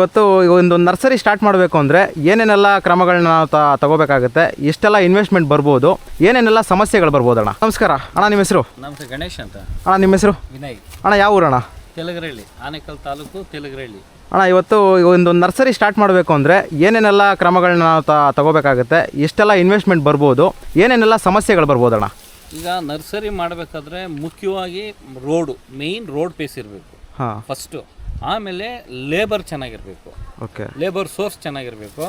ಇವತ್ತು ಒಂದು nursery start ಮಾಡಬೇಕು ಅಂದರೆ ಏನೇನೆಲ್ಲ ಕ್ರಮಗಳನ್ನ ನಾವು ತಗೋಬೇಕಾಗುತ್ತೆ, ಎಷ್ಟೆಲ್ಲ ಇನ್ವೆಸ್ಟ್ಮೆಂಟ್ ಬರ್ಬೋದು, ಏನೇನೆಲ್ಲ ಸಮಸ್ಯೆಗಳು ಬರ್ಬೋದು ಅಣ್ಣ? ನಮಸ್ಕಾರ ಅಣ್ಣ, ನಿಮ್ಮ ಹೆಸರು? ನಮಸ್ತೆ, ಗಣೇಶ್ ಅಂತ. ಅಣ್ಣ ನಿಮ್ಮ ಹೆಸರು? ವಿನಯ್. ಅಣ್ಣ ಯಾವ ಊರಣ್ಣ? ತೆಲಗರಹಳ್ಳಿ, ಆನೇಕಲ್ ತಾಲೂಕು, ತೆಲಗರಹಳ್ಳಿ. ಅಣ್ಣ ಇವತ್ತು ಒಂದು ನರ್ಸರಿ ಸ್ಟಾರ್ಟ್ ಮಾಡಬೇಕು ಅಂದರೆ ಏನೇನೆಲ್ಲ ಕ್ರಮಗಳನ್ನ ನಾವು ತಗೋಬೇಕಾಗುತ್ತೆ, ಎಷ್ಟೆಲ್ಲ ಇನ್ವೆಸ್ಟ್ಮೆಂಟ್ ಬರ್ಬೋದು, ಏನೇನೆಲ್ಲ ಸಮಸ್ಯೆಗಳು ಬರ್ಬೋದು ಅಣ್ಣ? ಈಗ ನರ್ಸರಿ ಮಾಡಬೇಕಾದ್ರೆ ಮುಖ್ಯವಾಗಿ ಮೇಯ್ನ್ ರೋಡ್ ಪೇಸ್ ಇರಬೇಕು ಫಸ್ಟು. ಆಮೇಲೆ ಲೇಬರ್ ಚೆನ್ನಾಗಿರಬೇಕು, ಓಕೆ, ಲೇಬರ್ ಸೋರ್ಸ್ ಚೆನ್ನಾಗಿರಬೇಕು.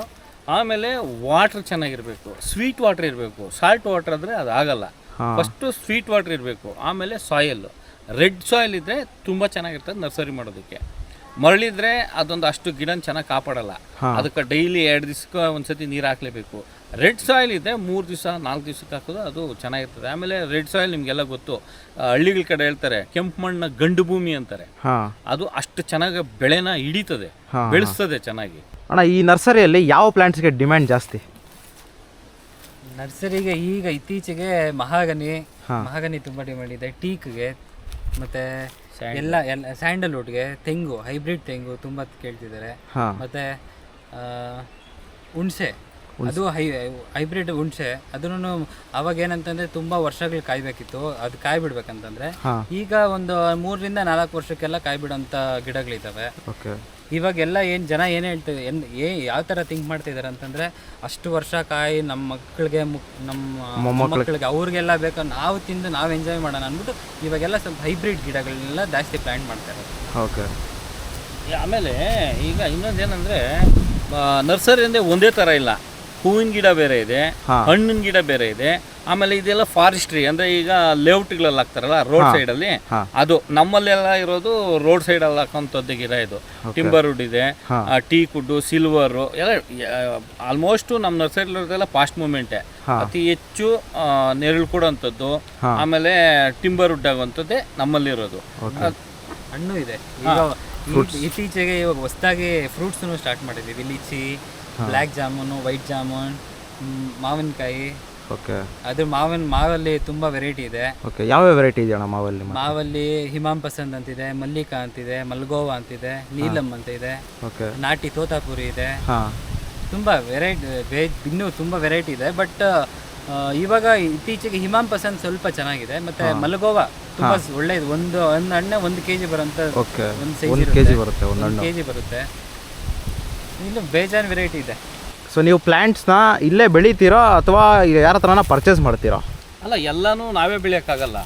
ಆಮೇಲೆ ವಾಟ್ರ್ ಚೆನ್ನಾಗಿರಬೇಕು, ಸ್ವೀಟ್ ವಾಟ್ರ್ ಇರಬೇಕು. ಸಾಲ್ಟ್ ವಾಟ್ರ್ ಆದರೆ ಅದು ಆಗಲ್ಲ. ಫಸ್ಟು ಸ್ವೀಟ್ ವಾಟ್ರ್ ಇರಬೇಕು. ಆಮೇಲೆ ಸಾಯಿಲ್, ರೆಡ್ ಸಾಯಿಲ್ ಇದ್ದರೆ ತುಂಬ ಚೆನ್ನಾಗಿರ್ತದೆ ನರ್ಸರಿ ಮಾಡೋದಕ್ಕೆ. ಮರಳಿದ್ರೆ ಅದೊಂದು ಅಷ್ಟು ಗಿಡನ ಚೆನ್ನಾಗಿ ಕಾಪಾಡಲ್ಲ. ಅದಕ್ಕೆ ಡೈಲಿ 2 ದಿವ್ಸಕ್ಕೆ ಒಂದ್ಸತಿ ನೀರು ಹಾಕಲೇಬೇಕು. ರೆಡ್ ಸಾಯಿಲ್ ಇದೆ 3 ದಿವಸ 4 ದಿವ್ಸಕ್ಕೆ ಹಾಕೋದು ಅದು ಚೆನ್ನಾಗಿರ್ತದೆ. ಆಮೇಲೆ ರೆಡ್ ಸಾಯಿಲ್ ನಿಮಗೆಲ್ಲ ಗೊತ್ತು, ಹಳ್ಳಿಗಳ ಕಡೆ ಹೇಳ್ತಾರೆ ಕೆಂಪು ಮಣ್ಣ ಗಂಡು ಭೂಮಿ ಅಂತಾರೆ. ಅದು ಅಷ್ಟು ಚೆನ್ನಾಗಿ ಬೆಳೆನ ಹಿಡಿತದೆ, ಬೆಳೆಸ್ತದೆ ಚೆನ್ನಾಗಿ. ಅಣ್ಣ ಈ ನರ್ಸರಿಯಲ್ಲಿ ಯಾವ ಪ್ಲಾಂಟ್ಸ್ಗೆ ಡಿಮ್ಯಾಂಡ್ ಜಾಸ್ತಿ? ನರ್ಸರಿಗೆ ಈಗ ಇತ್ತೀಚೆಗೆ ಮಹಾಗನಿ ತುಂಬ ಡಿಮ್ಯಾಂಡ್ ಇದೆ. ಟೀಕ್ಗೆ ಮತ್ತು ಎಲ್ಲ ಸ್ಯಾಂಡಲ್ವುಡ್ಗೆ, ತೆಂಗು, ಹೈಬ್ರಿಡ್ ತೆಂಗು ತುಂಬ ಕೇಳ್ತಿದ್ದಾರೆ. ಮತ್ತು ಹುಣಸೆ, ಅದು ಹೈಬ್ರಿಡ್ ಹುಣಸೆ, ಅದನ್ನು ಅವಾಗ ಏನಂತಂದರೆ ತುಂಬ ವರ್ಷಗಳು ಕಾಯ್ಬೇಕಿತ್ತು. ಅದು ಕಾಯಿ ಬಿಡ್ಬೇಕಂತಂದರೆ ಈಗ ಒಂದು 3 ರಿಂದ 4 ವರ್ಷಕ್ಕೆಲ್ಲ ಕಾಯಿ ಬಿಡೋಂಥ ಗಿಡಗಳಿದ್ದಾವೆ. ಇವಾಗೆಲ್ಲ ಜನ ಏನು ಹೇಳ್ತಾರೆ, ಯಾವ ಥರ ಥಿಂಕ್ ಮಾಡ್ತಿದ್ದಾರೆ ಅಂತಂದರೆ, ಅಷ್ಟು ವರ್ಷ ಕಾಯಿ ನಮ್ಮ ಮಕ್ಕಳಿಗೆ ನಮ್ಮ ಮಕ್ಕಳಿಗೆ ಅವ್ರಿಗೆಲ್ಲ ಬೇಕು, ನಾವು ತಿಂದು ನಾವು ಎಂಜಾಯ್ ಮಾಡೋಣ ಅಂದ್ಬಿಟ್ಟು ಇವಾಗೆಲ್ಲ ಸ್ವಲ್ಪ ಹೈಬ್ರಿಡ್ ಗಿಡಗಳನ್ನೆಲ್ಲ ಜಾಸ್ತಿ ಪ್ಲ್ಯಾಂಟ್ ಮಾಡ್ತಾರೆ. ಓಕೆ. ಆಮೇಲೆ ಈಗ ಇನ್ನೊಂದೇನೆಂದರೆ, ನರ್ಸರಿಯಿಂದ ಒಂದೇ ಥರ ಇಲ್ಲ. ಹೂವಿನ ಗಿಡ ಬೇರೆ ಇದೆ, ಹಣ್ಣಿನ ಗಿಡ ಬೇರೆ ಇದೆ. ಆಮೇಲೆ ಇದೆಲ್ಲ ಫಾರೆಸ್ಟ್ರಿ ಅಂದರೆ ಈಗ ಲೇಔಟ್ಗಳಲ್ಲಿ ಹಾಕ್ತಾರಲ್ಲ ರೋಡ್ ಸೈಡಲ್ಲಿ, ಅದು ನಮ್ಮಲ್ಲೆಲ್ಲ ಇರೋದು ರೋಡ್ ಸೈಡಲ್ಲಿ ಹಾಕೋಂಥದ್ದು ಗಿಡ. ಇದು ಟಿಂಬರ್ ವುಡ್ ಇದೆ, ಟೀಕ್ ವುಡ್ಡು, ಸಿಲ್ವರು ಎಲ್ಲ ಆಲ್ಮೋಸ್ಟ್ ನಮ್ಮ ನರ್ಸರಿಲಿರೋದೆಲ್ಲ ಫಾಸ್ಟ್ ಮೂಮೆಂಟೇ. ಅತಿ ಹೆಚ್ಚು ನೆರಳು ಕೊಡೋಂಥದ್ದು. ಆಮೇಲೆ ಟಿಂಬರ್ ವುಡ್ ಆಗುವಂಥದ್ದೇ ನಮ್ಮಲ್ಲಿರೋದು. ಹಣ್ಣು ಇದೆ. ಈಗ ಇತ್ತೀಚೆಗೆ ಇವಾಗ ಹೊಸದಾಗಿ ಫ್ರೂಟ್ಸನ್ನು ಸ್ಟಾರ್ಟ್ ಮಾಡಿದ್ದೀವಿ. ಲಿಚಿ, ಬ್ಲ್ಯಾಕ್ ಜಾಮೂನು, ವೈಟ್ ಜಾಮೂನ್, ಮಾವಿನಕಾಯಿ. ಓಕೆ. ಅದು ಮಾವಲ್ಲಿ ತುಂಬ ವೆರೈಟಿ ಇದೆ. ಓಕೆ. ಯಾವ ವೆರೈಟಿ ಇದೆಯಣ್ಣ ಮಾವಲ್ಲಿ? ಮಾವಲ್ಲಿ ಹಿಮಾಮ್ ಪಸಂದ್ ಅಂತಿದೆ, ಮಲ್ಲಿಕಾ ಅಂತಿದೆ, ಮಲ್ಗೋವಾ ಅಂತಿದೆ, ನೀಲಂ ಅಂತ ಇದೆ, ನಾಟಿ ತೋತಾಪುರಿ ಇದೆ. ತುಂಬ ವೆರೈಟಿ, ಇನ್ನೂ ತುಂಬ ವೆರೈಟಿ ಇದೆ. ಬಟ್ ಇವಾಗ ಇತ್ತೀಚೆಗೆ ಹಿಮಾಮ್ ಪಸಂದ್ ಸ್ವಲ್ಪ ಚೆನ್ನಾಗಿದೆ. ಮತ್ತೆ ಮಲ್ಗೋವಾ ತುಂಬ ಒಳ್ಳೇದು. ಒಂದು ಹಣ್ಣೆ 1 kg ಬರೋಂಥ ಒಂದು ಸೈಜ್ ಬರುತ್ತೆ. ಇನ್ನು ಬೇಜಾನ್ ವೆರೈಟಿ ಇದೆ. ಸೊ ನೀವು ಪ್ಲ್ಯಾಂಟ್ಸ್ನ ಇಲ್ಲೇ ಬೆಳಿತೀರಾ ಅಥವಾ ಯಾರ ಹತ್ರನ ಪರ್ಚೇಸ್ ಮಾಡ್ತೀರಾ? ಅಲ್ಲ, ಎಲ್ಲನೂ ನಾವೇ ಬೆಳೆಯೋಕ್ಕಾಗಲ್ಲ.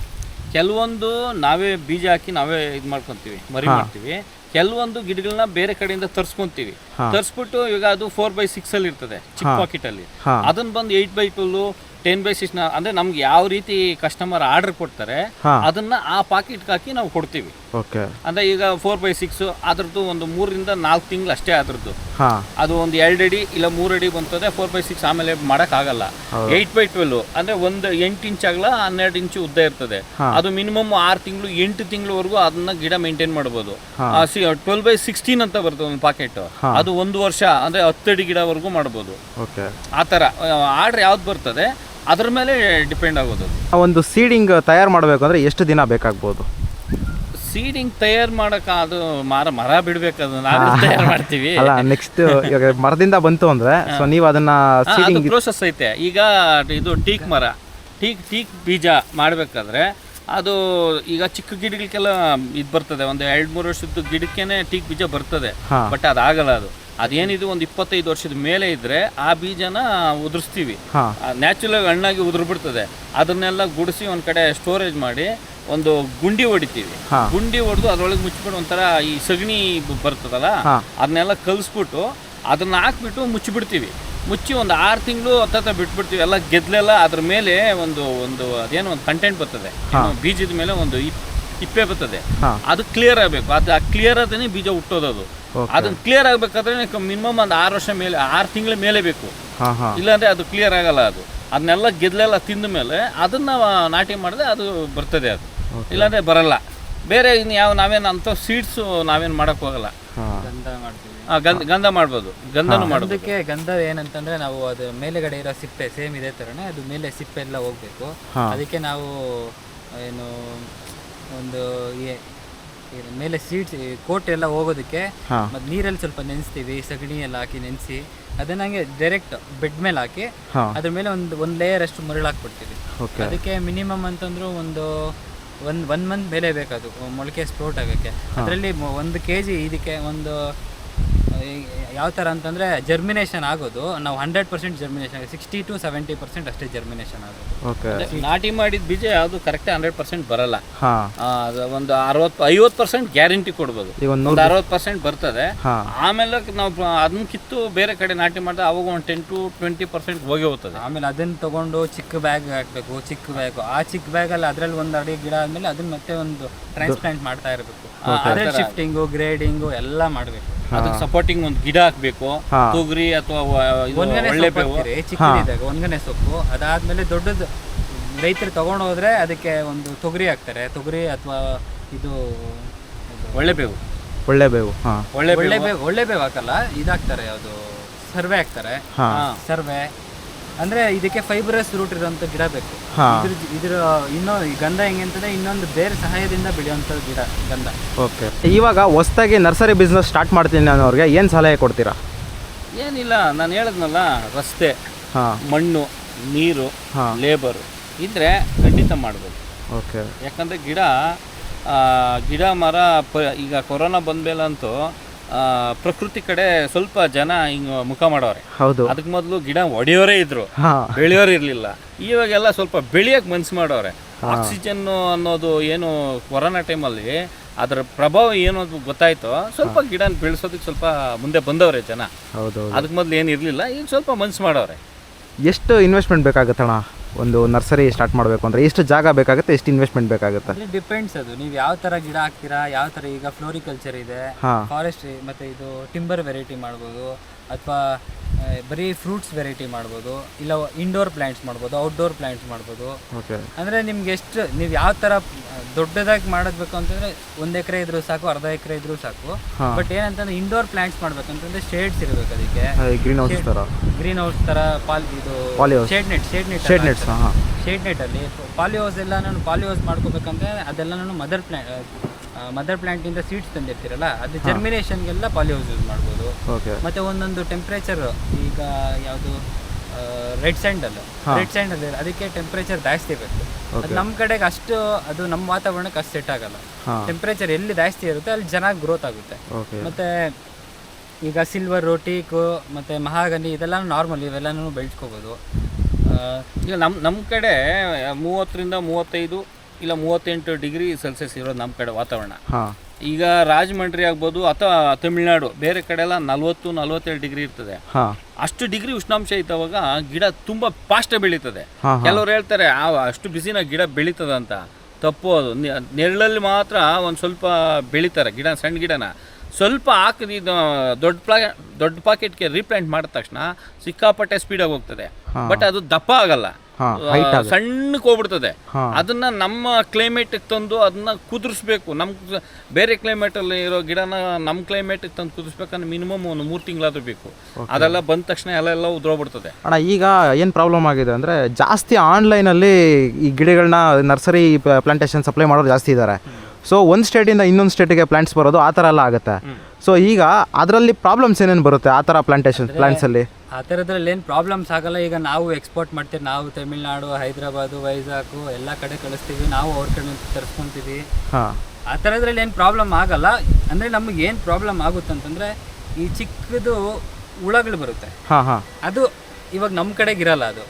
ಕೆಲವೊಂದು ನಾವೇ ಬೀಜ ಹಾಕಿ ನಾವೇ ಇದು ಮಾಡ್ಕೊತೀವಿ, ಮರಿ ಮಾಡ್ತೀವಿ. ಕೆಲವೊಂದು ಗಿಡಗಳನ್ನ ಬೇರೆ ಕಡೆಯಿಂದ ತರಿಸ್ಕೊಂತೀವಿ. ತರಿಸ್ಬಿಟ್ಟು ಈಗ ಅದು 4x6 ಅಲ್ಲಿ ಇರ್ತದೆ, ಚಿಕ್ಕ ಪಾಕೆಟಲ್ಲಿ. ಅದನ್ನ ಬಂದು 8x12, 10x6 ಅಂದರೆ ನಮ್ಗೆ ಯಾವ ರೀತಿ ಕಸ್ಟಮರ್ ಆರ್ಡರ್ ಕೊಡ್ತಾರೆ ಅದನ್ನ ಆ ಪಾಕೆಟ್ಗೆ ಹಾಕಿ ನಾವು ಕೊಡ್ತೀವಿ. ಅಂದರೆ ಈಗ 4x6 ಅದ್ರದ್ದು ಒಂದು 3 ರಿಂದ 4 ತಿಂಗಳು ಅಷ್ಟೇ ಅದ್ರದ್ದು. ಅದು ಒಂದು 2 ಅಡಿ ಇಲ್ಲ 3 ಅಡಿ ಬಂತದೆ 4x6. ಆಮೇಲೆ ಮಾಡೋಕ್ಕಾಗಲ್ಲ. 8x12 ಅಂದರೆ ಒಂದು 8 ಇಂಚ್ ಆಗಲ್ಲ, 12 ಇಂಚು ಉದ್ದ ಇರ್ತದೆ. ಅದು ಮಿನಿಮಮ್ 6 ತಿಂಗಳು 8 ತಿಂಗಳವರೆಗೂ ಅದನ್ನ ಗಿಡ ಮೇಂಟೈನ್ ಮಾಡ್ಬೋದು. 12x16 ಅಂತ ಬರ್ತದೆ ಒಂದು ಪಾಕೆಟ್. ಅದು 1 ವರ್ಷ ಅಂದರೆ 10 ಅಡಿ ಗಿಡವರೆಗೂ ಮಾಡ್ಬೋದು. ಆ ಥರ ಆರ್ಡ್ರ್ ಯಾವ್ದು ಬರ್ತದೆ ಅದ್ರ ಮೇಲೆ ಡಿಪೆಂಡ್ ಆಗೋದು. ಒಂದು ಸೀಡಿಂಗ್ ತಯಾರು ಮಾಡಬೇಕು ಅಂದರೆ ಎಷ್ಟು ದಿನ ಬೇಕಾಗ್ಬೋದು? ಸೀಡಿಂಗ್ ತಯಾರು ಮಾಡೋಕೆ ಅದು ಮರ ಬಿಡಬೇಕು, ಅದು ನಾವು ತಯಾರು ಮಾಡ್ತೀವಿ. ಅಲ್ಲ, ನೆಕ್ಸ್ಟ್ ಇವಾಗ ಮರದಿಂದ ಬಂತು ಅಂದರೆ ಸೊ ನೀವು ಅದನ್ನ ಸೀಡಿಂಗ್ ಪ್ರೋಸೆಸ್ ಐತೆ. ಈಗ ಇದು ಟೀಕ್ ಮರ, ಟೀಕ್ ಬೀಜ ಮಾಡಬೇಕಾದ್ರೆ ಅದು ಈಗ ಚಿಕ್ಕ ಗಿಡಗಳಿಗೆಲ್ಲ ಇದು ಬರ್ತದೆ. ಒಂದು 2-3 ವರ್ಷದ ಗಿಡಕ್ಕೇನೆ ಟೀಕ್ ಬೀಜ ಬರ್ತದೆ. ಬಟ್ ಅದಾಗಲ್ಲ. ಅದೇನಿದು ಒಂದು 25 ವರ್ಷದ ಮೇಲೆ ಇದ್ರೆ ಆ ಬೀಜನ ಉದುರಿಸ್ತೀವಿ. ನ್ಯಾಚುರಲ್ ಹಣ್ಣಾಗಿ ಉದುರ್ಬಿಡ್ತದೆ. ಅದನ್ನೆಲ್ಲ ಗುಡಿಸಿ ಒಂದು ಕಡೆ ಸ್ಟೋರೇಜ್ ಮಾಡಿ ಒಂದು ಗುಂಡಿ ಹೊಡಿತೀವಿ. ಗುಂಡಿ ಹೊಡೆದು ಅದರೊಳಗೆ ಮುಚ್ಚಿಬಿಟ್ಟು ಒಂಥರ ಈ ಸಗಣಿ ಬರ್ತದಲ್ಲ ಅದನ್ನೆಲ್ಲ ಕಲಿಸ್ಬಿಟ್ಟು ಅದನ್ನ ಹಾಕ್ಬಿಟ್ಟು ಮುಚ್ಚಿಬಿಡ್ತೀವಿ. ಮುಚ್ಚಿ ಒಂದು 6 ತಿಂಗಳು ಹತ್ತ ಬಿಟ್ಬಿಡ್ತೀವಿ. ಎಲ್ಲ ಗೆದ್ಲೆಲ್ಲ ಅದ್ರ ಮೇಲೆ ಒಂದು ಅದೇನೋ ಒಂದು ಕಂಟೆಂಟ್ ಬರ್ತದೆ, ಬೀಜದ ಮೇಲೆ ಒಂದು ಇಪ್ಪೆ ಬರ್ತದೆ. ಅದು ಕ್ಲಿಯರ್ ಆಗಬೇಕು. ಅದು ಕ್ಲಿಯರ್ ಆದ್ರೆ ಬೀಜ ಹುಟ್ಟೋದು. ಅದನ್ನ ಕ್ಲಿಯರ್ ಆಗಬೇಕಾದ್ರೆ ಮಿನಿಮಮ್ ಒಂದು 6 ವರ್ಷ ಮೇಲೆ 6 ತಿಂಗಳ ಮೇಲೆ ಬೇಕು. ಇಲ್ಲಾಂದ್ರೆ ಅದು ಕ್ಲಿಯರ್ ಆಗಲ್ಲ. ಅದನ್ನೆಲ್ಲ ಗೆದ್ಲೆಲ್ಲ ತಿಂದ ಮೇಲೆ ಅದನ್ನ ನಾಟಿ ಮಾಡಿದ್ರೆ ಅದು ಬರ್ತದೆ. ಅದು ಇಲ್ಲಾಂದ್ರೆ ಬರಲ್ಲ. ಬೇರೆ ಇನ್ನು ನಾವೇನು ಅಂತ ಸೀಡ್ಸು ನಾವೇನು ಮಾಡಕ್ ಹೋಗಲ್ಲ. ಗಂಧ ಮಾಡ್ತೀವಿ. ಗಂಧ ಮಾಡ್ಬೋದು, ಗಂಧನೂ ಮಾಡೋದಕ್ಕೆ. ಗಂಧ ಏನಂತಂದ್ರೆ ನಾವು ಅದು ಮೇಲೆಗಡೆ ಇರೋ ಸಿಪ್ಪೆ ಸೇಮ್ ಇದೇ ಥರನೇ ಅದು ಮೇಲೆ ಸಿಪ್ಪೆ ಎಲ್ಲ ಹೋಗ್ಬೇಕು. ಅದಕ್ಕೆ ನಾವು ಏನು ಒಂದು ಮೇಲೆ ಸೀಡ್ಸ್ ಕೋಟ್ ಎಲ್ಲ ಹೋಗೋದಕ್ಕೆ ಹಾ. ಮತ್ತು ನೀರಲ್ಲಿ ಸ್ವಲ್ಪ ನೆನೆಸ್ತೀವಿ, ಸಗಣಿ ಎಲ್ಲ ಹಾಕಿ ನೆನೆಸಿ ಅದನ್ನಂಗೆ ಡೈರೆಕ್ಟ್ ಬೆಡ್ ಮೇಲೆ ಹಾಕಿ ಹಾ. ಅದ್ರ ಮೇಲೆ ಒಂದು ಲೇಯರ್ ಅಷ್ಟು ಮರಳು ಹಾಕ್ಬಿಡ್ತೀವಿ. ಓಕೆ. ಅದಕ್ಕೆ ಮಿನಿಮಮ್ ಅಂತಂದ್ರೂ ಒಂದು ಮಂತ್ ಮೇಲೆ ಬೇಕದು ಮೊಳಕೆ ಸ್ಪ್ರೋಟ್ ಆಗೋಕ್ಕೆ. ಅದರಲ್ಲಿ 1 kg ಇದಕ್ಕೆ ಒಂದು ಯಾವ ಥರ ಅಂತಂದರೆ ಜರ್ಮಿನೇಷನ್ ಆಗೋದು ನಾವು 100% ಜರ್ಮಿನೇಷನ್, 60 to 70% ಅಷ್ಟೇ ಜರ್ಮಿನೇಷನ್ ಆಗೋದು. ಓಕೆ. ನಾಟಿ ಮಾಡಿದ ಬೀಜ ಯಾವುದು ಕರೆಕ್ಟ್ 100% ಬರಲ್ಲ. ಹಾಂ. ಅದು ಒಂದು 50% ಗ್ಯಾರಂಟಿ ಕೊಡ್ಬೋದು. ಈಗ ಒಂದು 60% ಬರ್ತದೆ. ಹಾಂ. ಆಮೇಲೆ ನಾವು ಅದನ್ನ ಕಿತ್ತು ಬೇರೆ ಕಡೆ ನಾಟಿ ಮಾಡಿದ್ರೆ ಅವಾಗ ಒಂದು 10 to 20% ಹೋಗಿ ಹೋಗ್ತದೆ. ಆಮೇಲೆ ಅದನ್ನು ತೊಗೊಂಡು ಚಿಕ್ಕ ಬ್ಯಾಗ್ ಹಾಕಬೇಕು, ಚಿಕ್ಕ ಬ್ಯಾಗು ಆ ಚಿಕ್ಕ ಬ್ಯಾಗಲ್ಲಿ ಅದರಲ್ಲಿ ಒಂದು ಅಡಿ ಗಿಡ ಆದಮೇಲೆ ಅದನ್ನ ಮತ್ತೆ ಒಂದು ಟ್ರಾನ್ಸ್ಪ್ಲಾಂಟ್ ಮಾಡ್ತಾ ಇರಬೇಕು. ಅದ್ರಲ್ಲಿ ಶಿಫ್ಟಿಂಗು, ಗ್ರೇಡಿಂಗು ಎಲ್ಲ ಮಾಡಬೇಕು. ಅದಕ್ಕೆ ಸಪೋರ್ಟಿಂಗ್ ಒಂದು ಗಿಡ ಹಾಕ್ಬೇಕು, ತೊಗರಿ ಅಥವಾ ಒಣಗನೆ ಚಿಕ್ಕದಿದ್ದಾಗ ಒಣಗನೆ ಸೊಪ್ಪು. ಅದಾದ್ಮೇಲೆ ದೊಡ್ಡದು ರೈತರು ತಗೊಂಡು ಹೋದ್ರೆ ಅದಕ್ಕೆ ಒಂದು ತೊಗರಿ ಹಾಕ್ತಾರೆ, ತೊಗರಿ ಅಥವಾ ಇದು ಒಳ್ಳೆಬೇವು. ಒಳ್ಳೆಬೇವು. ಹಾಂ. ಒಳ್ಳೆ ಬೇವು ಹಾಕಲ್ಲ, ಇದಾಕ್ತಾರೆ, ಯಾವುದು ಸರ್ವೆ ಹಾಕ್ತಾರೆ. ಸರ್ವೆ ಅಂದ್ರೆ ಇದಕ್ಕೆ ಫೈಬರಸ್ ರೂಟ್ ಇರೋಂಥ ಗಿಡ ಬೇಕು. ಇದ್ರ ಈ ಗಂಧ ಹೆಂಗೆ ಅಂತಂದ್ರೆ ಇನ್ನೊಂದು ಬೇರೆ ಸಹಾಯದಿಂದ ಬೆಳೆಯುವಂಥ ಗಿಡ ಗಂಧ. ಓಕೆ. ಇವಾಗ ಹೊಸದಾಗಿ ನರ್ಸರಿ ಬಿಸ್ನೆಸ್ ಸ್ಟಾರ್ಟ್ ಮಾಡ್ತೀನಿ ಅನ್ನೋರಿಗೆ ಏನು ಸಲಹೆ ಕೊಡ್ತೀರಾ? ಏನಿಲ್ಲ, ನಾನು ಹೇಳಿದ್ನಲ್ಲ, ರಸ್ತೆ, ಮಣ್ಣು, ನೀರು, ಲೇಬರು ಇದ್ರೆ ಖಂಡಿತ ಮಾಡ್ಬೋದು. ಓಕೆ. ಯಾಕಂದರೆ ಗಿಡ ಮರ ಈಗ ಕೊರೋನಾ ಬಂದ್ಮೇಲಂತೂ ಪ್ರಕೃತಿ ಕಡೆ ಸ್ವಲ್ಪ ಜನ ಹಿಂಗೆ ಮುಖ ಮಾಡೋರೆ. ಹೌದು. ಅದಕ್ಕೆ ಮೊದಲು ಗಿಡ ಹೊಡೆಯೋರೇ ಇದ್ರು, ಬೆಳೆಯೋರು ಇರಲಿಲ್ಲ. ಇವಾಗೆಲ್ಲ ಸ್ವಲ್ಪ ಬೆಳೆಯೋಕೆ ಮನ್ಸು ಮಾಡೋರೆ. ಆಕ್ಸಿಜನ್ನು ಅನ್ನೋದು ಏನು ಕೊರೋನಾ ಟೈಮಲ್ಲಿ ಅದರ ಪ್ರಭಾವ ಏನು ಅಂತ ಗೊತ್ತಾಯ್ತು, ಸ್ವಲ್ಪ ಗಿಡ ಬೆಳೆಸೋದಕ್ಕೆ ಸ್ವಲ್ಪ ಮುಂದೆ ಬಂದವ್ರೆ ಜನ. ಹೌದು. ಅದಕ್ಕೆ ಮೊದಲು ಏನು ಇರಲಿಲ್ಲ, ಈಗ ಸ್ವಲ್ಪ ಮನ್ಸು ಮಾಡೋರೆ. ಎಷ್ಟು ಇನ್ವೆಸ್ಟ್ಮೆಂಟ್ ಬೇಕಾಗುತ್ತಣ್ಣ ಒಂದು ನರ್ಸರಿ ಸ್ಟಾರ್ಟ್ ಮಾಡಬೇಕು ಅಂದರೆ? ಎಷ್ಟು ಜಾಗ ಬೇಕಾಗುತ್ತೆ, ಎಷ್ಟು ಇನ್ವೆಸ್ಟ್ಮೆಂಟ್ ಬೇಕಾಗುತ್ತೆ? ಡಿಪೆಂಡ್ಸ್. ಅದು ನೀವು ಯಾವ ಥರ ಗಿಡ ಹಾಕ್ತೀರಾ, ಯಾವ ಥರ. ಈಗ ಫ್ಲೋರಿಕಲ್ಚರ್ ಇದೆ, ಫಾರೆಸ್ಟ್ರಿ, ಮತ್ತು ಇದು ಟಿಂಬರ್ ವೆರೈಟಿ ಮಾಡ್ಬೋದು, ಅಥವಾ ಬರೀ ಫ್ರೂಟ್ಸ್ ವೆರೈಟಿ ಮಾಡ್ಬೋದು, ಇಲ್ಲ ಇಂಡೋರ್ ಪ್ಲ್ಯಾಂಟ್ಸ್ ಮಾಡ್ಬೋದು, ಔಟ್ಡೋರ್ ಪ್ಲ್ಯಾಂಟ್ಸ್ ಮಾಡ್ಬೋದು. ಓಕೆ. ಅಂದರೆ ನಿಮ್ಗೆ ಎಷ್ಟು ನೀವು ಯಾವ ಥರ ದೊಡ್ಡದಾಗಿ ಮಾಡಬೇಕು ಅಂತಂದರೆ 1 ಎಕರೆ ಇದ್ರೂ ಸಾಕು, ಅರ್ಧ ಎಕರೆ ಇದ್ರೂ ಸಾಕು. ಬಟ್ ಏನಂತಂದ್ರೆ ಇಂಡೋರ್ ಪ್ಲ್ಯಾಂಟ್ಸ್ ಮಾಡ್ಬೇಕಂತಂದ್ರೆ ಶೇಡ್ಸ್ ಇರಬೇಕು ಅದಕ್ಕೆ. ಗ್ರೀನ್ ಹೌಸ್ ಥರ ಶೇಡ್ ನೆಟ್ ಅಲ್ಲಿ ಪಾಲಿ ಹೌಸ್ ಎಲ್ಲ ನಾನು ಪಾಲಿ ಹೌಸ್ ಮಾಡ್ಕೋಬೇಕಂದ್ರೆ ಅದೆಲ್ಲ ನಾನು ಮದರ್ ಪ್ಲ್ಯಾಂಟಿಂದ ಸೀಡ್ಸ್ ತಂದಿರ್ತೀರಲ್ಲ, ಅದು ಜರ್ಮಿನೇಷನ್ಗೆಲ್ಲ ಪಾಲಿ ಹೌಸ್ ಯೂಸ್ ಮಾಡ್ಬೋದು. ಮತ್ತು ಒಂದೊಂದು ಟೆಂಪ್ರೇಚರ್, ಈಗ ಯಾವುದು ರೆಡ್ ಸ್ಯಾಂಡಲ್ಲಿ ಅದಕ್ಕೆ ಟೆಂಪ್ರೇಚರ್ ಜಾಸ್ತಿ ಬೇಕು. ಅದು ನಮ್ಮ ಕಡೆಗೆ ಅಷ್ಟು, ಅದು ನಮ್ಮ ವಾತಾವರಣಕ್ಕೆ ಅಷ್ಟು ಸೆಟ್ ಆಗಲ್ಲ. ಟೆಂಪ್ರೇಚರ್ ಎಲ್ಲಿ ಜಾಸ್ತಿ ಇರುತ್ತೆ ಅಲ್ಲಿ ಚೆನ್ನಾಗಿ ಗ್ರೋತ್ ಆಗುತ್ತೆ. ಮತ್ತು ಈಗ ಸಿಲ್ವರು, ಟೀಕು ಮತ್ತು ಮಹಾಗನಿ ಇದೆಲ್ಲ ನಾರ್ಮಲ್, ಇವೆಲ್ಲನೂ ಬೆಳೆಸ್ಕೋಬೋದು. ಈಗ ನಮ್ಮ ಕಡೆ 30 to 35 ಇಲ್ಲ 38 ಡಿಗ್ರಿ ಸೆಲ್ಸಿಯಸ್ ಇರೋದು ನಮ್ಮ ಕಡೆ ವಾತಾವರಣ. ಈಗ ರಾಜಮಂಡ್ರಿ ಆಗ್ಬೋದು ಅಥವಾ ತಮಿಳ್ನಾಡು ಬೇರೆ ಕಡೆ ಎಲ್ಲ 40-47 ಡಿಗ್ರಿ ಇರ್ತದೆ. ಅಷ್ಟು ಡಿಗ್ರಿ ಉಷ್ಣಾಂಶ ಇದ್ದವಾಗ ಗಿಡ ತುಂಬ ಫಾಸ್ಟ್ ಬೆಳೀತದೆ. ಕೆಲವ್ರು ಹೇಳ್ತಾರೆ ಅಷ್ಟು ಬಿಸಿನ ಗಿಡ ಬೆಳೀತದ ಅಂತ. ತಪ್ಪು. ಅದು ನೆರಳಲ್ಲಿ ಮಾತ್ರ ಒಂದು ಸ್ವಲ್ಪ ಬೆಳೀತಾರೆ ಗಿಡ, ಸಣ್ಣ ಗಿಡನ ಸ್ವಲ್ಪ ಹಾಕಿದ ದೊಡ್ಡ ಪಾಕೆಟ್ಗೆ ರೀಪ್ಲಾಂಟ್ ಮಾಡಿದ ತಕ್ಷಣ ಸಿಕ್ಕಾಪಟ್ಟೆ ಸ್ಪೀಡಾಗಿ ಹೋಗ್ತದೆ. ಬಟ್ ಅದು ದಪ್ಪ ಆಗಲ್ಲ, ಸಣ್ಣಕ್ಕೆ ಹೋಗ್ಬಿಡ್ತದೆ. ಅದನ್ನ ನಮ್ಮ ಕ್ಲೈಮೇಟಿಗೆ ತಂದು ಅದನ್ನ ಕುದಿಸ್ಬೇಕು. ನಮ್ಮ ಬೇರೆ ಕ್ಲೈಮೇಟಲ್ಲಿ ಇರೋ ಗಿಡನ ನಮ್ಮ ಕ್ಲೈಮೇಟಿಗೆ ತಂದು ಕುದಿಸ್ಬೇಕಂದ್ರೆ ಮಿನಿಮಮ್ ಒಂದು 3 ತಿಂಗಳಾದ್ರೂ ಬೇಕು. ಅದೆಲ್ಲ ಬಂದ ತಕ್ಷಣ ಎಲ್ಲ ಉದ್ರೋಗ್ಬಿಡ್ತದೆ. ಅಣ್ಣ ಈಗ ಏನು ಪ್ರಾಬ್ಲಮ್ ಆಗಿದೆ ಅಂದರೆ ಜಾಸ್ತಿ ಆನ್ಲೈನಲ್ಲಿ ಈ ಗಿಡಗಳನ್ನ ನರ್ಸರಿ ಪ್ಲಾಂಟೇಶನ್ ಸಪ್ಲೈ ಮಾಡೋರು ಜಾಸ್ತಿ ಇದ್ದಾರೆ. ಸೊ ಒಂದು ಸ್ಟೇಟಿಂದ ಇನ್ನೊಂದು ಸ್ಟೇಟಿಗೆ ಪ್ಲಾಂಟ್ಸ್ ಬರೋದು ಆ ಥರ ಎಲ್ಲ ಆಗುತ್ತೆ. ಸೊ ಈಗ ಅದರಲ್ಲಿ ಪ್ರಾಬ್ಲಮ್ಸ್ ಏನೇನು ಬರುತ್ತೆ ಆ ಥರ ಪ್ಲಾಂಟ್ಸಲ್ಲಿ? ಆ ಥರದ್ರಲ್ಲಿ ಏನು ಪ್ರಾಬ್ಲಮ್ಸ್ ಆಗಲ್ಲ. ಈಗ ನಾವು ಎಕ್ಸ್ಪೋರ್ಟ್ ಮಾಡ್ತೀವಿ, ನಾವು ತಮಿಳ್ನಾಡು, ಹೈದ್ರಾಬಾದು, ವೈಜಾಗು ಎಲ್ಲ ಕಡೆ ಕಳಿಸ್ತೀವಿ, ನಾವು ಅವ್ರ ಕಡೆ ತರಿಸ್ಕೊತೀವಿ. ಆ ಥರದ್ರಲ್ಲಿ ಏನು ಪ್ರಾಬ್ಲಮ್ ಆಗಲ್ಲ. ಅಂದರೆ ನಮಗೆ ಏನು ಪ್ರಾಬ್ಲಮ್ ಆಗುತ್ತಂತಂದರೆ ಈ ಚಿಕ್ಕದು ಹುಳಗಳು ಬರುತ್ತೆ. ಅದು ಇವಾಗ ನಮ್ಮ ಕಡೆಗೆ ಇರಲ್ಲ. ಅದು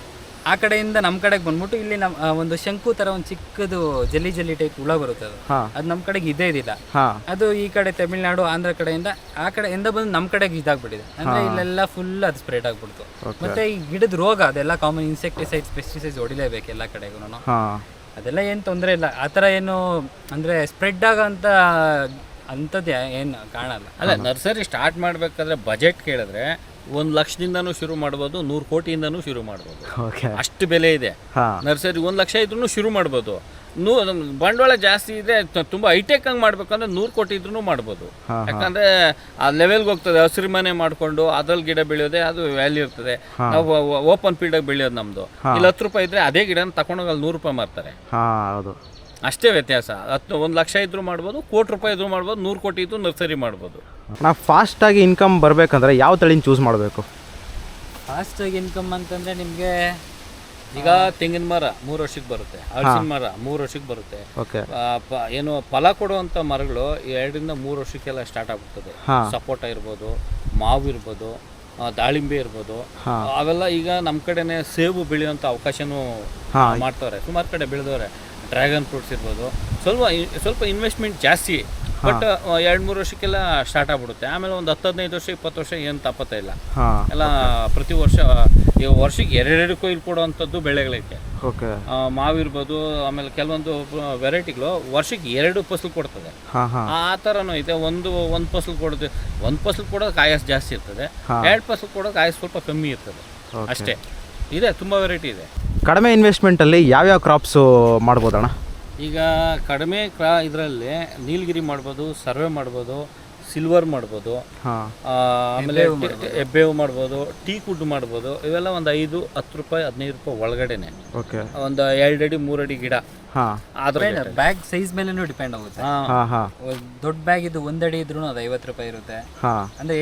ಆ ಕಡೆಯಿಂದ ನಮ್ಮ ಕಡೆಗೆ ಬಂದ್ಬಿಟ್ಟು ಇಲ್ಲಿ ನಮ್ಮ ಒಂದು ಶಂಕು ಥರ ಒಂದು ಚಿಕ್ಕದು ಜಲ್ಲಿ ಟೈಪ್ ಹುಳ ಬರುತ್ತೆ. ಅದು ನಮ್ಮ ಕಡೆಗೆ ಇದೇ ಇದಿಲ್ಲ. ಅದು ಈ ಕಡೆ ತಮಿಳ್ನಾಡು, ಆಂಧ್ರ ಕಡೆಯಿಂದ ಆ ಕಡೆಯಿಂದ ಬಂದು ನಮ್ಮ ಕಡೆಗೆ ಇದಾಗ್ಬಿಟ್ಟಿದೆ. ಅಂದರೆ ಇಲ್ಲೆಲ್ಲ ಫುಲ್ ಅದು ಸ್ಪ್ರೆಡ್ ಆಗ್ಬಿಡ್ತು. ಮತ್ತು ಈ ಗಿಡದ ರೋಗ ಅದೆಲ್ಲ ಕಾಮನ್, ಇನ್ಸೆಕ್ಟಿಸೈಡ್ಸ್, ಪೆಸ್ಟಿಸೈಡ್ಸ್ ಹೊಡಿಲೇಬೇಕು ಎಲ್ಲ ಕಡೆಗೂ. ಅದೆಲ್ಲ ಏನು ತೊಂದರೆ ಇಲ್ಲ. ಆ ಥರ ಏನು ಅಂದರೆ ಸ್ಪ್ರೆಡ್ ಆಗೋಂಥ ಅಂಥದ್ದು ಏನು ಕಾಣಲ್ಲ. ಅಲ್ಲ, ನರ್ಸರಿ ಸ್ಟಾರ್ಟ್ ಮಾಡಬೇಕಾದ್ರೆ ಬಜೆಟ್ ಕೇಳಿದ್ರೆ 1 ಲಕ್ಷದಿಂದನೂ ಶುರು ಮಾಡ್ಬೋದು, 100 ಕೋಟಿಯಿಂದನೂ ಶುರು ಮಾಡ್ಬೋದು. ಅಷ್ಟು ಬೆಲೆ ಇದೆ ನರ್ಸರಿ. 1 ಲಕ್ಷ ಇದ್ರೂ ಶುರು ಮಾಡ್ಬೋದು. ಬಂಡವಾಳ ಜಾಸ್ತಿ ಇದೆ, ತುಂಬ ಹೈಟೆಕ್ ಆಗಿ ಮಾಡ್ಬೇಕಂದ್ರೆ 100 ಕೋಟಿ ಇದ್ರೂ ಮಾಡ್ಬೋದು. ಯಾಕಂದ್ರೆ ಆ ಲೆವೆಲ್ಗೆ ಹೋಗ್ತದೆ. ಹಸಿರು ಮನೆ ಮಾಡ್ಕೊಂಡು ಅದ್ರಲ್ಲಿ ಗಿಡ ಬೆಳೆಯೋದೇ ಅದು ವ್ಯಾಲ್ಯೂ ಇರ್ತದೆ. ನಾವು ಓಪನ್ ಫೀಲ್ಡಾಗಿ ಬೆಳೆಯೋದು ನಮ್ಮದು. ಇಲ್ಲಿ 10 ರೂಪಾಯಿ ಇದ್ರೆ ಅದೇ ಗಿಡನ ತಗೊಂಡೋಗಿ ಅಲ್ಲಿ 100 ರೂಪಾಯಿ ಮಾರ್ತಾರೆ. ಅಷ್ಟೇ ವ್ಯತ್ಯಾಸ. 1 ಲಕ್ಷ ಇದ್ರೂ ಮಾಡ್ಬೋದು, ಕೋಟಿ ರೂಪಾಯಿ ಇದ್ರೂ ಮಾಡ್ಬೋದು, 100 ಕೋಟಿ ಇದ್ದು ನರ್ಸರಿ ಮಾಡ್ಬೋದು. ನಾವು ಫಾಸ್ಟಾಗಿ ಇನ್ಕಮ್ ಬರಬೇಕಂದ್ರೆ ಯಾವ ತಳಿನ ಚೂಸ್ ಮಾಡಬೇಕು? ಫಾಸ್ಟಾಗಿ ಇನ್ಕಮ್ ಅಂತಂದರೆ ನಿಮಗೆ ಈಗ ತೆಂಗಿನ ಮರ 3 ವರ್ಷಕ್ಕೆ ಬರುತ್ತೆ, ಹಲಸಿನ ಮರ 3 ವರ್ಷಕ್ಕೆ ಬರುತ್ತೆ. ಓಕೆ. ಏನು ಫಲ ಕೊಡುವಂಥ ಮರಗಳು 2 ರಿಂದ 3 ವರ್ಷಕ್ಕೆಲ್ಲ ಸ್ಟಾರ್ಟ್ ಆಗ್ಬಿಡ್ತದೆ. ಸಪೋಟ ಇರ್ಬೋದು, ಮಾವು ಇರ್ಬೋದು, ದಾಳಿಂಬೆ ಇರ್ಬೋದು. ಅವೆಲ್ಲ ಈಗ ನಮ್ಮ ಕಡೆನೇ ಸೇಬು ಬೆಳೆಯುವಂಥ ಅವಕಾಶನೂ ಮಾಡ್ತವ್ರೆ, ಸುಮಾರು ಕಡೆ ಬೆಳೆದವ್ರೆ. ಡ್ರ್ಯಾಗನ್ ಫ್ರೂಟ್ಸ್ ಇರ್ಬೋದು. ಸ್ವಲ್ಪ ಇನ್ವೆಸ್ಟ್ಮೆಂಟ್ ಜಾಸ್ತಿ, ಬಟ್ 2-3 ವರ್ಷಕ್ಕೆಲ್ಲ ಸ್ಟಾರ್ಟ್ ಆಗ್ಬಿಡುತ್ತೆ. ಆಮೇಲೆ ಒಂದು 10-15 ವರ್ಷ 20 ವರ್ಷ ಏನು ತಪ್ಪತ್ತ ಇಲ್ಲ. ಎಲ್ಲ ಪ್ರತಿ ವರ್ಷ ವರ್ಷಕ್ಕೆ 2 ಕೊಯ್ಲು ಕೊಡುವಂಥದ್ದು ಬೆಳೆಗಳೈತೆ. ಮಾವಿರ್ಬೋದು, ಆಮೇಲೆ ಕೆಲವೊಂದು ವೆರೈಟಿಗಳು ವರ್ಷಕ್ಕೆ 2 ಫಸಲು ಕೊಡ್ತದೆ. ಆ ಥರನೂ ಇದೆ. ಒಂದು ಫಸಲು ಕೊಡೋದು, ಒಂದು ಫಸಲು ಕೊಡೋದಕ್ಕೆ ಆಯಾಸ ಜಾಸ್ತಿ ಇರ್ತದೆ, 2 ಫಸಲು ಕೊಡೋದಕ್ಕೆ ಆಯಾಸ ಸ್ವಲ್ಪ ಕಮ್ಮಿ ಇರ್ತದೆ ಅಷ್ಟೇ. ಇದೆ, ತುಂಬ ವೆರೈಟಿ ಇದೆ. ಕಡಿಮೆ ಇನ್ವೆಸ್ಟ್ಮೆಂಟಲ್ಲಿ ಯಾವ್ಯಾವ ಕ್ರಾಪ್ಸು ಮಾಡ್ಬೋದಣ್ಣ? ಈಗ ಕಡಿಮೆ ಇದರಲ್ಲಿ ನೀಲಗಿರಿ ಮಾಡ್ಬೋದು, ಸರ್ವೆ ಮಾಡ್ಬೋದು, ಸಿಲ್ವರ್ ಮಾಡ್ಬೋದು, ಆಮೇಲೆ ಹೆಬ್ಬೇವು ಮಾಡ್ಬೋದು, ಟೀಕ್ ವುಡ್ ಮಾಡ್ಬೋದು. ಇವೆಲ್ಲ ಒಂದು 5-10 ರೂಪಾಯಿ 15 ರೂಪಾಯಿ ಒಳಗಡೆನೆ. ಒಂದು 2 ಅಡಿ 3 ಅಡಿ ಗಿಡ. ಆದ್ರೆ ಬ್ಯಾಗ್ ಸೈಜ್ ಮೇಲೆನೂ ಡಿಪೆಂಡ್ ಆಗುತ್ತೆ. ದೊಡ್ಡ ಬ್ಯಾಗ್ ಇದು 1 ಅಡಿ ಇದ್ರೂ ಅದು 50 ರೂಪಾಯಿ ಇರುತ್ತೆ. ಅಂದ್ರೆ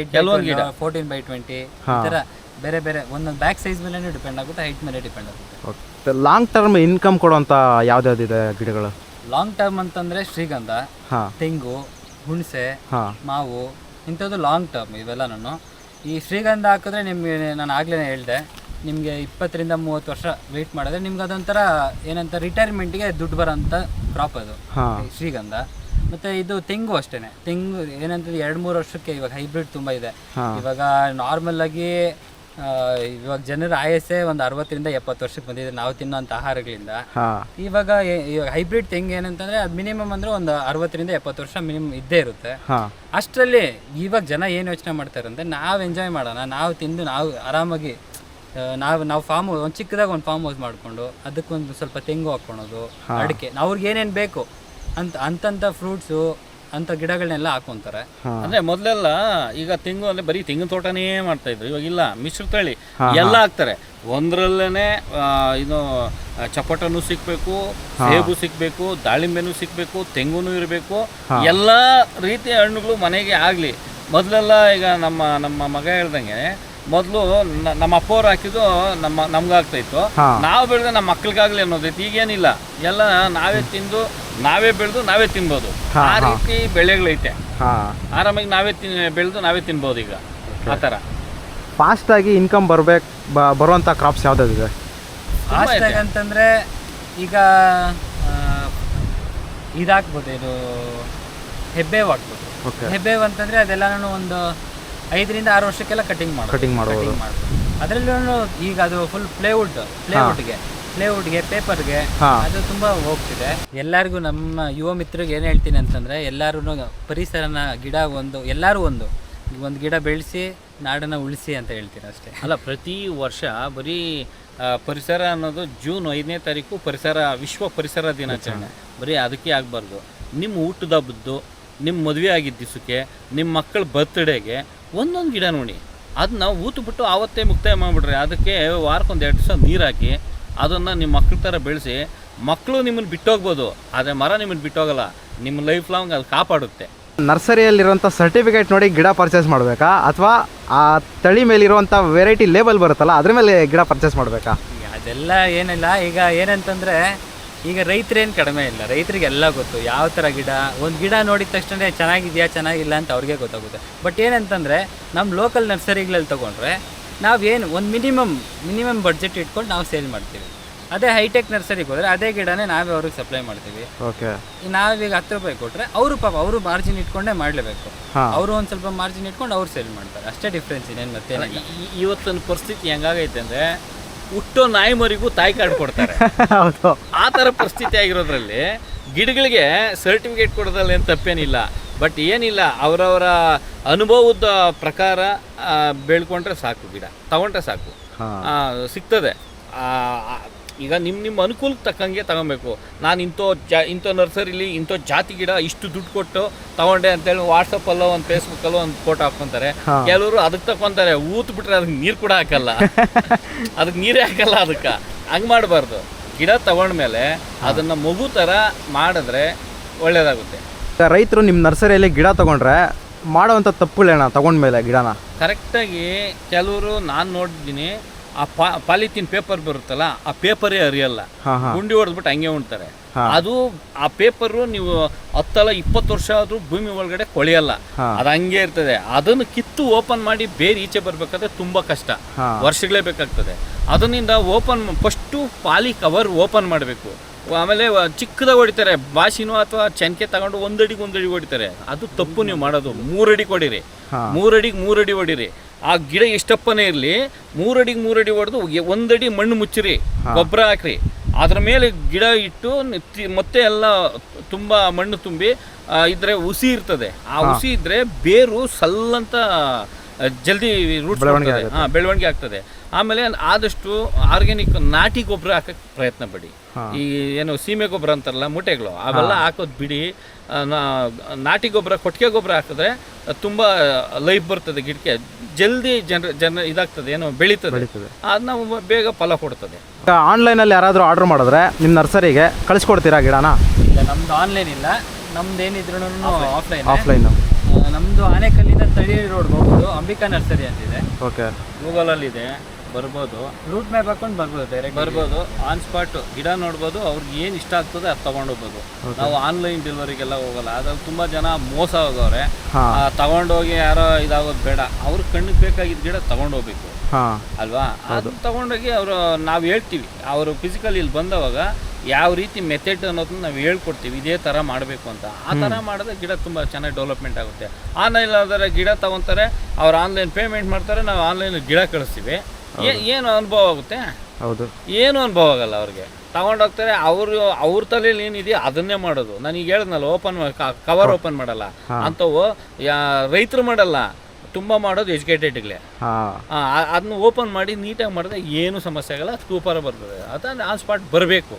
14x20 ಈ ಥರ ಬೇರೆ ಬೇರೆ ಒಂದೊಂದು ಬ್ಯಾಗ್ ಸೈಜ್ ಮೇಲೆ ಡಿಪೆಂಡ್ ಆಗುತ್ತೆ, ಹೈಟ್ ಮೇಲೆ ಡಿಪೆಂಡ್ ಆಗುತ್ತೆ. ಲಾಂಗ್ ಟರ್ಮ್ ಇನ್ಕಮ್ ಕೊಡುವಂಥ ಯಾವ್ದಾವ್ದಿದೆ ಗಿಡಗಳು? ಲಾಂಗ್ ಟರ್ಮ್ ಅಂತಂದರೆ ಶ್ರೀಗಂಧ, ತೆಂಗು, ಹುಣಸೆ, ಮಾವು, ಇಂಥದ್ದು ಲಾಂಗ್ ಟರ್ಮ್ ಇವೆಲ್ಲ. ಈ ಶ್ರೀಗಂಧ ಹಾಕಿದ್ರೆ ನಿಮಗೆ ನಾನು ಆಗಲೇ ಹೇಳಿದೆ, ನಿಮಗೆ 20 ರಿಂದ 30 ವರ್ಷ ವೆಯ್ಟ್ ಮಾಡಿದ್ರೆ ನಿಮ್ಗೆ ಅದೊಂಥರ ಏನಂತ ರಿಟೈರ್ಮೆಂಟ್ಗೆ ದುಡ್ಡು ಬರೋಂಥ ಕ್ರಾಪ್ ಅದು ಶ್ರೀಗಂಧ. ಮತ್ತು ಇದು ತೆಂಗು ಅಷ್ಟೇ. ತೆಂಗು ಏನಂತಂದ್ರೆ 2-3 ವರ್ಷಕ್ಕೆ ಇವಾಗ ಹೈಬ್ರಿಡ್ ತುಂಬ ಇದೆ. ಇವಾಗ ನಾರ್ಮಲಾಗಿ ಇವಾಗ ಜನರ ಆಯಸ್ಸೇ ಒಂದು 60 ರಿಂದ 70 ವರ್ಷಕ್ಕೆ ಬಂದಿದೆ ನಾವು ತಿನ್ನೋಂಥ ಆಹಾರಗಳಿಂದ. ಇವಾಗ ಹೈಬ್ರಿಡ್ ತೆಂಗು ಏನಂತಂದರೆ ಅದು ಮಿನಿಮಮ್ ಅಂದರೆ ಒಂದು 60 ರಿಂದ 70 ವರ್ಷ ಮಿನಿಮಮ್ ಇದ್ದೇ ಇರುತ್ತೆ. ಅಷ್ಟರಲ್ಲಿ ಇವಾಗ ಜನ ಏನು ಯೋಚನೆ ಮಾಡ್ತಾರೆ ಅಂದರೆ ನಾವು ಎಂಜಾಯ್ ಮಾಡೋಣ, ನಾವು ತಿಂದು ನಾವು ಆರಾಮಾಗಿ ನಾವು ಫಾರ್ಮ್ ಒಂದು ಚಿಕ್ಕದಾಗ ಒಂದು ಫಾರ್ಮ್ ಹೌಸ್ ಮಾಡಿಕೊಂಡು ಅದಕ್ಕೊಂದು ಸ್ವಲ್ಪ ತೆಂಗು ಹಾಕ್ಕೊಳೋದು, ಅಡಿಕೆ, ಅವ್ರಿಗೆ ಏನೇನು ಬೇಕು ಅಂತಂಥ ಫ್ರೂಟ್ಸು ಅಂತ ಗಿಡಗಳನ್ನೆಲ್ಲ ಹಾಕೊಂತಾರೆ. ಅಂದ್ರೆ ಮೊದಲೆಲ್ಲ ಈಗ ತೆಂಗು ಅಂದ್ರೆ ಬರೀ ತೆಂಗಿನ ತೋಟನೇ ಮಾಡ್ತಾ ಇದ್ರು. ಇವಾಗ ಇಲ್ಲ, ಮಿಶ್ರ ತಳಿ ಎಲ್ಲ ಹಾಕ್ತಾರೆ. ಒಂದ್ರಲ್ಲೇನೆ ಇದು ಚಪಟನೂ ಸಿಕ್ಬೇಕು, ಸೇಬು ಸಿಕ್ಬೇಕು, ದಾಳಿಂಬೆನೂ ಸಿಕ್ಬೇಕು, ತೆಂಗುನೂ ಇರಬೇಕು, ಎಲ್ಲ ರೀತಿಯ ಹಣ್ಣುಗಳು ಮನೆಗೆ ಆಗ್ಲಿ. ಮೊದಲೆಲ್ಲ ಈಗ ನಮ್ಮ ಮಗ ಹೇಳ್ದಂಗೆ ಮೊದಲು ನಮ್ಮ ಅಪ್ಪವ್ರು ಹಾಕಿದ್ದು ನಮ್ಗಾಗ್ತಾಯಿತ್ತು, ನಾವು ಬೆಳೆದ ನಮ್ಮ ಮಕ್ಳಿಗಾಗ್ಲಿ ಅನ್ನೋದೈತಿ. ಈಗೇನಿಲ್ಲ, ಎಲ್ಲ ನಾವೇ ತಿಂದು ನಾವೇ ಬೆಳೆದು ನಾವೇ ತಿನ್ಬೋದು. ಆ ರೀತಿ ಬೆಳೆಗಳೈತೆ. ಆರಾಮಾಗಿ ನಾವೇ ಬೆಳೆದು ನಾವೇ ತಿನ್ಬೋದು ಈಗ. ಆ ಥರ ಫಾಸ್ಟಾಗಿ ಇನ್ಕಮ್ ಬರುವಂಥ ಕ್ರಾಪ್ಸ್ ಯಾವುದಾದಿದೆ? ಫಾಸ್ಟಾಗಿ ಅಂತಂದರೆ ಈಗ ಇದಾಕ್ಬೋದು, ಇದು ಹೆಬ್ಬೇವು ಹಾಕ್ಬೋದು. ಹೆಬ್ಬೇವು ಅಂತಂದರೆ ಅದೆಲ್ಲನೂ ಒಂದು 5 ರಿಂದ 6 ವರ್ಷಕ್ಕೆಲ್ಲ ಕಟಿಂಗ್ ಮಾಡೋದು. ಅದರಲ್ಲೂ ಈಗ ಅದು ಫುಲ್ ಪ್ಲೇವುಡ್ಗೆ ಪೇಪರ್ಗೆ ಅದು ತುಂಬ ಹೋಗ್ತಿದೆ. ಎಲ್ಲರಿಗೂ ನಮ್ಮ ಯುವ ಮಿತ್ರರಿಗೆ ಏನು ಹೇಳ್ತೀನಿ ಅಂತಂದರೆ, ಎಲ್ಲರೂ ಪರಿಸರನ ಎಲ್ಲರೂ ಒಂದು ಗಿಡ ಬೆಳೆಸಿ ನಾಡನ್ನು ಉಳಿಸಿ ಅಂತ ಹೇಳ್ತೀನಿ ಅಷ್ಟೇ. ಅಲ್ಲ, ಪ್ರತಿ ವರ್ಷ ಬರೀ ಪರಿಸರ ಅನ್ನೋದು ಜೂನ್ 5ನೇ ತಾರೀಕು ವಿಶ್ವ ಪರಿಸರ ದಿನಾಚರಣೆ. ಬರೀ ಅದಕ್ಕೆ ಆಗಬಾರ್ದು. ನಿಮ್ಮ ಹುಟ್ಟದ ಹಬ್ಬದ್ದು, ನಿಮ್ಮ ಮದುವೆ ಆಗಿದ್ದ ದಿವಸಕ್ಕೆ, ನಿಮ್ಮ ಮಕ್ಕಳ ಬರ್ತ್ಡೇಗೆ ಒಂದೊಂದು ಗಿಡ ನೋಡಿ, ಅದನ್ನ ಊತ್ಬಿಟ್ಟು ಆವತ್ತೇ ಮುಕ್ತಾಯ ಮಾಡಿಬಿಡ್ರಿ. ಅದಕ್ಕೆ ವಾರಕ್ಕೊಂದು 2 ದಿವಸ ನೀರು ಹಾಕಿ ಅದನ್ನು ನಿಮ್ಮ ಮಕ್ಳ ಥರ ಬೆಳೆಸಿ. ಮಕ್ಕಳು ನಿಮ್ಮನ್ನು ಬಿಟ್ಟೋಗ್ಬೋದು, ಆದರೆ ಮರ ನಿಮ್ಮನ್ನು ಬಿಟ್ಟೋಗಲ್ಲ. ನಿಮ್ಮ ಲೈಫ್ ಲಾಂಗ್ ಅದು ಕಾಪಾಡುತ್ತೆ. ನರ್ಸರಿಯಲ್ಲಿರುವಂಥ ಸರ್ಟಿಫಿಕೇಟ್ ನೋಡಿ ಗಿಡ ಪರ್ಚೇಸ್ ಮಾಡಬೇಕಾ, ಅಥವಾ ಆ ತಳಿ ಮೇಲಿರುವಂಥ ವೆರೈಟಿ ಲೇಬಲ್ ಬರುತ್ತಲ್ಲ ಅದ್ರ ಮೇಲೆ ಗಿಡ ಪರ್ಚೇಸ್ ಮಾಡಬೇಕಾ? ಅದೆಲ್ಲ ಏನಿಲ್ಲ. ಈಗ ಏನಂತಂದರೆ, ಈಗ ರೈತರೇನು ಕಡಿಮೆ ಇಲ್ಲ, ರೈತರಿಗೆಲ್ಲ ಗೊತ್ತು ಯಾವ ಥರ ಒಂದು ಗಿಡ ನೋಡಿದ ತಕ್ಷಣ ಚೆನ್ನಾಗಿದೆಯಾ ಚೆನ್ನಾಗಿಲ್ಲ ಅಂತ ಅವ್ರಿಗೆ ಗೊತ್ತಾಗುತ್ತೆ. ಬಟ್ ಏನಂತಂದರೆ, ನಮ್ಮ ಲೋಕಲ್ ನರ್ಸರಿಗಳಲ್ಲಿ ತೊಗೊಂಡ್ರೆ ನಾವೇನು ಒಂದು ಮಿನಿಮಮ್ ಬಡ್ಜೆಟ್ ಇಟ್ಕೊಂಡು ನಾವು ಸೇಲ್ ಮಾಡ್ತೀವಿ. ಅದೇ ಹೈಟೆಕ್ ನರ್ಸರಿಗೆ ಹೋದರೆ ಅದೇ ಗಿಡನೇ ನಾವೇ ಅವ್ರಿಗೆ ಸಪ್ಲೈ ಮಾಡ್ತೀವಿ. ನಾವೀಗ 10 ರೂಪಾಯಿ ಕೊಟ್ಟರೆ ಅವರು ಮಾರ್ಜಿನ್ ಇಟ್ಕೊಂಡೇ ಮಾಡಲೇಬೇಕು. ಅವರು ಒಂದು ಸ್ವಲ್ಪ ಮಾರ್ಜಿನ್ ಇಟ್ಕೊಂಡು ಅವ್ರು ಸೇಲ್ ಮಾಡ್ತಾರೆ. ಅಷ್ಟೇ ಡಿಫ್ರೆನ್ಸ್, ಇನ್ನೇನು ಮತ್ತೇನಿಲ್ಲ. ಇವತ್ತಿನ ಪರಿಸ್ಥಿತಿ ಹೆಂಗಾಗೈತೆ ಅಂದರೆ, ಹುಟ್ಟೋ ನಾಯಿ ಮರಿಗೂ ತಾಯಿ ಕಾರ್ಡ್ ಕೊಡ್ತಾರೆ. ಆ ಥರ ಪರಿಸ್ಥಿತಿ ಆಗಿರೋದ್ರಲ್ಲಿ ಗಿಡಗಳಿಗೆ ಸರ್ಟಿಫಿಕೇಟ್ ಕೊಡೋದ್ರಲ್ಲಿ ಏನು ತಪ್ಪೇನಿಲ್ಲ. ಬಟ್ ಏನಿಲ್ಲ, ಅವರವರ ಅನುಭವದ ಪ್ರಕಾರ ಬೆಳ್ಕೊಂಡ್ರೆ ಸಾಕು, ಗಿಡ ತಗೊಂಡ್ರೆ ಸಾಕು, ಸಿಗ್ತದೆ. ಈಗ ನಿಮ್ಮ ಅನುಕೂಲಕ್ಕೆ ತಕ್ಕಂಗೆ ತಗೊಬೇಕು. ನಾನು ಇಂಥ ನರ್ಸರಿಲಿ ಇಂಥ ಜಾತಿ ಗಿಡ ಇಷ್ಟು ದುಡ್ಡು ಕೊಟ್ಟು ತಗೊಂಡೆ ಅಂತೇಳಿ ವಾಟ್ಸಪ್ಪಲ್ಲೋ ಒಂದು ಫೇಸ್ಬುಕ್ಕಲ್ಲೋ ಒಂದು ಫೋಟೋ ಹಾಕ್ಕೊಂತಾರೆ. ಕೆಲವರು ಅದಕ್ಕೆ ತಗೊತಾರೆ, ಊತ್ ಬಿಟ್ರೆ ಅದಕ್ಕೆ ನೀರು ಕೂಡ ಹಾಕಲ್ಲ, ಅದಕ್ಕೆ ನೀರೇ ಹಾಕಲ್ಲ. ಅದಕ್ಕೆ ಹಂಗೆ ಮಾಡಬಾರ್ದು. ಗಿಡ ತಗೊಂಡ್ಮೇಲೆ ಅದನ್ನು ಮಗು ಥರ ಮಾಡಿದ್ರೆ ಒಳ್ಳೆಯದಾಗುತ್ತೆ. ಈಗ ರೈತರು ನಿಮ್ಮ ನರ್ಸರಿಯಲ್ಲಿ ಗಿಡ ತೊಗೊಂಡ್ರೆ ಮಾಡೋವಂಥ ತಪ್ಪುಗಳೇನ ತೊಗೊಂಡ್ಮೇಲೆ ಗಿಡನ? ಕರೆಕ್ಟಾಗಿ ಕೆಲವರು ನಾನು ನೋಡಿದ್ದೀನಿ, ಆ ಪಾಲಿಥೀನ್ ಪೇಪರ್ ಬರುತ್ತಲ್ಲ, ಆ ಪೇಪರೇ ಅರಿಯಲ್ಲ, ಗುಂಡಿ ಹೊಡೆದ್ಬಿಟ್ಟು ಹಂಗೆ ಉಣ್ತಾರೆ. ಅದು ಆ ಪೇಪರು ನೀವು 10-20 ವರ್ಷ ಆದ್ರೂ ಭೂಮಿ ಒಳಗಡೆ ಕೊಳೆಯಲ್ಲ, ಅದು ಹಂಗೆ ಇರ್ತದೆ. ಅದನ್ನು ಕಿತ್ತು ಓಪನ್ ಮಾಡಿ ಬೇರೆ ಈಚೆ ಬರ್ಬೇಕಾದ್ರೆ ತುಂಬಾ ಕಷ್ಟ, ವರ್ಷಗಳೇ ಬೇಕಾಗ್ತದೆ. ಅದನ್ನಿಂದ ಫಸ್ಟು ಪಾಲಿ ಕವರ್ ಓಪನ್ ಮಾಡಬೇಕು. ಆಮೇಲೆ ಚಿಕ್ಕದಾಗ ಹೊಡಿತಾರೆ, ಬಾಸಿನೋ ಅಥವಾ ಚೆನ್ಕೆ ತಗೊಂಡು 1 ಅಡಿಗೆ 1 ಅಡಿ ಹೊಡಿತಾರೆ. ಅದು ತಪ್ಪು ನೀವು ಮಾಡೋದು. 3 ಅಡಿ ಹೊಡಿರಿ, 3 ಅಡಿಗೆ 3 ಅಡಿ ಹೊಡಿರಿ. ಆ ಗಿಡ ಎಷ್ಟಪ್ಪನೇ ಇರಲಿ, 3 ಅಡಿಗೆ 3 ಅಡಿ ಹೊಡೆದು 1 ಅಡಿ ಮಣ್ಣು ಮುಚ್ಚಿರಿ, ಗೊಬ್ಬರ ಹಾಕ್ರಿ, ಅದ್ರ ಮೇಲೆ ಗಿಡ ಇಟ್ಟು ಮತ್ತೆ ಎಲ್ಲ ತುಂಬ ಮಣ್ಣು ತುಂಬಿ ಇದ್ರೆ ಹುಸಿ ಇರ್ತದೆ. ಆ ಹುಸಿ ಇದ್ರೆ ಬೇರು ಸಲ್ಲಂತ ಜಲ್ದಿ ರೂಟ್ಸ್ ಬೆಳವಣಿಗೆ ಆಗ್ತದೆ. ಆಮೇಲೆ ಆದಷ್ಟು ಆರ್ಗ್ಯಾನಿಕ್ ನಾಟಿ ಗೊಬ್ಬರ ಹಾಕಕ್ಕೆ ಪ್ರಯತ್ನ ಪಡಿ. ಈ ಏನು ಸೀಮೆ ಗೊಬ್ಬರ ಅಂತಾರಲ್ಲ ಮೂಟೆಗಳು, ಅವೆಲ್ಲ ಹಾಕೋದು ಬಿಡಿ. ನಾಟಿ ಗೊಬ್ಬರ, ಕೊಟ್ಟಿಗೆ ಗೊಬ್ಬರ ಹಾಕಿದ್ರೆ ತುಂಬ ಲೈಫ್ ಬರ್ತದೆ ಗಿಡಕ್ಕೆ, ಜಲ್ದಿ ಇದಾಗ್ತದೆ, ಏನೋ ಬೆಳೀತದೆ, ಅದು ನಾವು ಬೇಗ ಫಲ ಕೊಡ್ತದೆ. ಈಗ ಆನ್ಲೈನಲ್ಲಿ ಯಾರಾದರೂ ಆರ್ಡ್ರ್ ಮಾಡಿದ್ರೆ ನಿಮ್ಮ ನರ್ಸರಿಗೆ ಕಳಿಸ್ಕೊಡ್ತೀರಾ ಗಿಡನ? ಇಲ್ಲ, ನಮ್ದು ಆನ್ಲೈನ್ ಇಲ್ಲ, ನಮ್ದು ಏನಿದ್ರು ಆಫ್ಲೈನು. ನಮ್ಮದು ಆನೇಕಲ್ಲಿಂದ ತಳೀರಿ ರೋಡ್ಗೆ ಹೋಗ್ಬೋದು, ಅಂಬಿಕಾ ನರ್ಸರಿ ಅಂತಿದೆ. ಓಕೆ, ಗೂಗಲಲ್ಲಿದೆ, ಬರ್ಬೋದು. ರೂಟ್ ಮ್ಯಾಪ್ ಹಾಕೊಂಡು ಬರ್ಬೋದು, ಡೈರೆಕ್ಟ್ ಬರ್ಬೋದು. ಆನ್ ಸ್ಪಾಟ್ ಗಿಡ ನೋಡ್ಬೋದು, ಅವ್ರಿಗೆ ಏನು ಇಷ್ಟ ಆಗ್ತದೆ ಅದು ತೊಗೊಂಡೋಗ್ಬೋದು. ನಾವು ಆನ್ಲೈನ್ ಡೆಲಿವರಿಗೆಲ್ಲ ಹೋಗಲ್ಲ. ಅದ್ರಲ್ಲಿ ತುಂಬ ಜನ ಮೋಸ ಹೋಗವ್ರೆ. ತಗೊಂಡೋಗಿ ಯಾರೋ ಇದಾಗೋದು ಬೇಡ, ಅವ್ರ ಕಣ್ಣಿಗೆ ಬೇಕಾಗಿದ್ದ ಗಿಡ ತಗೊಂಡೋಗ್ಬೇಕು ಅಲ್ವಾ? ಅದು ತಗೊಂಡೋಗಿ ಅವರು ನಾವು ಹೇಳ್ತೀವಿ, ಅವರು ಫಿಸಿಕಲ್ ಇಲ್ಲಿ ಬಂದವಾಗ ಯಾವ ರೀತಿ ಮೆಥಡ್ ಅನ್ನೋದನ್ನ ನಾವು ಹೇಳ್ಕೊಡ್ತೀವಿ, ಇದೇ ಥರ ಮಾಡಬೇಕು ಅಂತ. ಆ ಥರ ಮಾಡಿದ್ರೆ ಗಿಡ ತುಂಬ ಚೆನ್ನಾಗಿ ಡೆವಲಪ್ಮೆಂಟ್ ಆಗುತ್ತೆ. ಆನ್ಲೈನ್ ಆದರೆ ಗಿಡ ತೊಗೊತಾರೆ, ಅವ್ರು ಆನ್ಲೈನ್ ಪೇಮೆಂಟ್ ಮಾಡ್ತಾರೆ, ನಾವು ಆನ್ಲೈನ್ ಗಿಡ ಕಳಿಸ್ತೀವಿ. ಏನು ಅನುಭವ ಆಗುತ್ತೆ? ಹೌದು, ಏನು ಅನುಭವ ಆಗಲ್ಲ. ಅವ್ರಿಗೆ ತಗೊಂಡೋಗ್ತಾರೆ, ಅವ್ರ ತಲೆಯಲ್ಲಿ ಏನಿದೆಯೋ ಅದನ್ನೇ ಮಾಡೋದು. ನಾನೀಗ ಹೇಳಿದ್ನಲ್ಲ, ಕವರ್ ಓಪನ್ ಮಾಡಲ್ಲ ಅಂಥವು ರೈತರು ಮಾಡಲ್ಲ, ತುಂಬ ಮಾಡೋದು ಎಜುಕೇಟೆಡ್ಗಳೇ. ಅದನ್ನ ಓಪನ್ ಮಾಡಿ ನೀಟಾಗಿ ಮಾಡಿದ್ರೆ ಏನು ಸಮಸ್ಯೆ ಆಗಲ್ಲ, ಸೂಪರ್ ಬರ್ತದೆ. ಅದನ್ನು ಆನ್ ಸ್ಪಾಟ್ ಬರಬೇಕು.